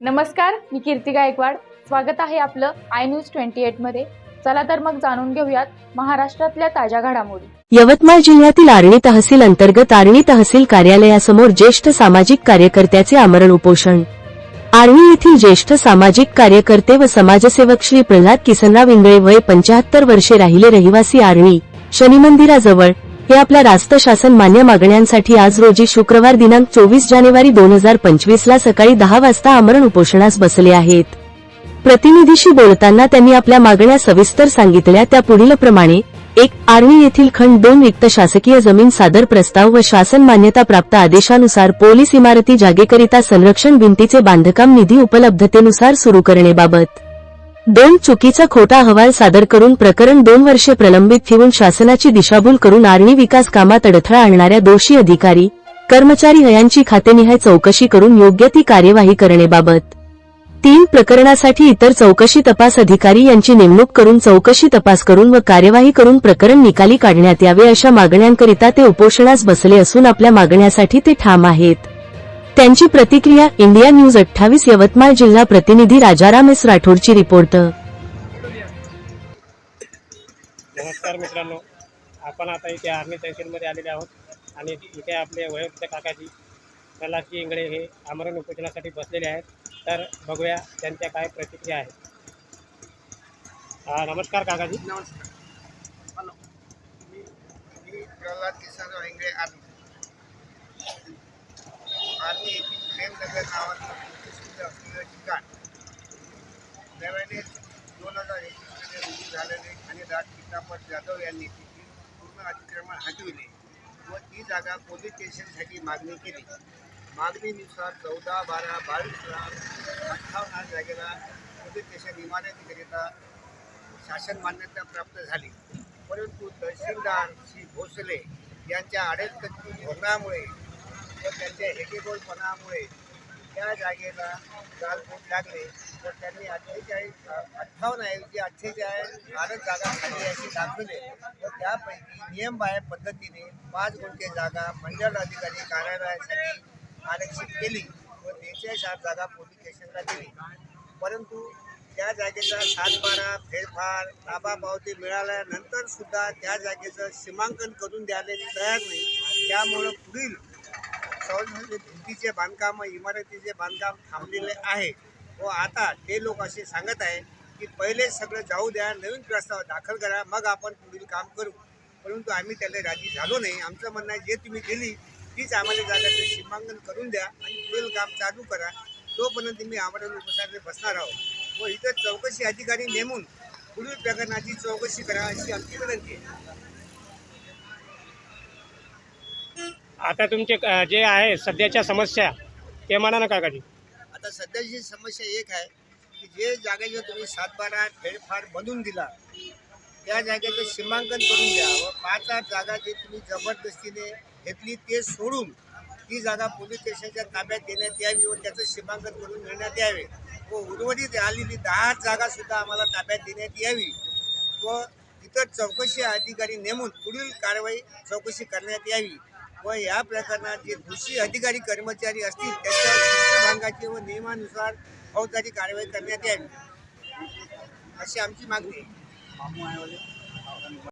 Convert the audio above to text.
नमस्कार, मी कीर्ती गायकवाड. स्वागत आहे आपलं आय न्यूज 28 मध्ये. चला तर मग जाणून घेऊयात महाराष्ट्रातल्या ताज्या घडामोडी. यवतमाळ जिल्ह्यातील आर्णी तहसील अंतर्गत आर्णी तहसील कार्यालयासमोर ज्येष्ठ सामाजिक कार्यकर्त्याचे आमरण उपोषण. आर्णी येथील ज्येष्ठ सामाजिक कार्यकर्ते व समाजसेवक श्री प्रल्हाद किसनराव इंगळे वय 75 वर्षे राहिले रहिवासी आर्णी शनिमंदिराजवळ हे आपल्या रास्त शासन मान्य मागण्यांसाठी आज रोजी शुक्रवार दिनांक 24 जानेवारी 2025 ला सकाळी 10 वाजता आमरण उपोषणास बसले आहेत. प्रतिनिधीशी बोलताना त्यांनी आपल्या मागण्या सविस्तर सांगितल्या. त्या पुढीलप्रमाणे: 1. आर्णी येथील खंड 2 रिक्त शासकीय जमीन सादर प्रस्ताव व शासन मान्यता प्राप्त आदेशानुसार पोलीस इमारती जागेकरिता संरक्षण भिंतीचे बांधकाम निधी उपलब्धतेनुसार सुरू करण्याबाबत. 2. चुकीचा खोटा अहवाल सादर करून प्रकरण 2 वर्षे प्रलंबित ठेवून शासनाची दिशाभूल करून आर्णी विकास कामात अडथळा आणणाऱ्या दोषी अधिकारी कर्मचारी यांची खातेनिहाय चौकशी करून योग्य ती कार्यवाही करण्याबाबत. 3. प्रकरणासाठी इतर चौकशी तपास अधिकारी यांची नेमणूक करून चौकशी तपास करून व कार्यवाही करून प्रकरण निकाली काढण्यात यावे. अशा मागण्यांकरिता ते उपोषणास बसले असून आपल्या मागण्यासाठी ते ठाम आहेत. त्यांची प्रतिक्रिया. इंडिया न्यूज 28 यवतमाळ जिल्हा प्रतिनिधी राजाराम एस राठोडची रिपोर्ट. नमस्कार मित्रांनो, आपण आता इथे आर्णी तहसीलमध्ये आलेले आहोत आणि इथे आपले वयोवृद्ध काकाजी प्रल्हादजी इंगळे हे आमरण उपोषणासाठी बसलेले आहेत. तर बघूया त्यांच्या काय प्रतिक्रिया आहेत. नमस्कार काकाजी. नमस्कार. मी प्रल्हाद किसनराव इंगळे आर्णी येथील प्रेमनगर नावाचं प्रतिष्ठित असलेलं ठिकाण नव्याने 2021 रुजू झालेले आणि राजकितापत जाधव यांनी तिथे पूर्ण अतिक्रमण हटविले व ती जागा पोलीस स्टेशनसाठी मागणी केली. मागणीनुसार 14, 12, 22ला 58 जागेला पोलीस स्टेशन इमारतीकरिता शासन मान्यता प्राप्त झाली. परंतु तहसीलदार श्री भोसले यांच्या आडेलकट्टी धोरणामुळे व त्यांच्या हेकेबोलपणामुळे त्या जागेला गालबोट लागले व त्यांनी 58 ऐवजी 48 भारत जागा खाली अशी दाखवले व त्यापैकी नियमबाह्य पद्धतीने 5 गुंठे जागा मंडळ अधिकारी कार्यालयासाठी आरक्षित केली व 43 जागा पोलीस स्टेशनला दिली. परंतु त्या जागेचा 7-12 फेरफार ताबा पावती मिळाल्यानंतर सुद्धा त्या जागेचं सीमांकन करून द्यायला तयार नाही. त्यामुळं पुढील भिंतीचे बांधकाम इमारतीचे बांधकाम थांबलेले आहे व आता ते लोक असे सांगत आहे की पहिले सगळं जाऊ द्या, नवीन प्रस्ताव दाखल करा, मग आपण पुढील काम करू. परंतु आम्ही त्याला राजी झालो नाही. आमचं म्हणणं आहे, जे तुम्ही दिली तीच आम्हाला जागाचं सीमांकन करून द्या आणि पुढील काम चालू करा. तोपर्यंत मी आमरण उपोषणाला बसणार आहोत व इतर चौकशी अधिकारी नेमून पुढील प्रकरणाची चौकशी करा अशी आमची विनंती आहे. आता तुमचे जे आहे सध्याच्या समस्या ते म्हणा ना काकाजी. आता सध्याची समस्या एक आहे की जे जागेचं तुम्ही 7-12 फेरफार बनवून दिला त्या जागेचं सीमांकन करून द्या व 5-8 जागा जे तुम्ही जबरदस्तीने घेतली ते सोडून ती जागा पोलीस स्टेशनच्या ताब्यात देण्यात यावी व त्याचं सीमांकन करून घेण्यात यावे व उर्वरित आलेली 10 जागासुद्धा आम्हाला ताब्यात देण्यात यावी व इतर चौकशी अधिकारी नेमून पुढील कारवाई चौकशी करण्यात यावी व या प्रकरणात जे दोषी अधिकारी कर्मचारी असतील त्यांच्यावर भंगाची व नियमानुसार फौजदारी कारवाई करण्यात यावी अशी आमची मागणी आहे.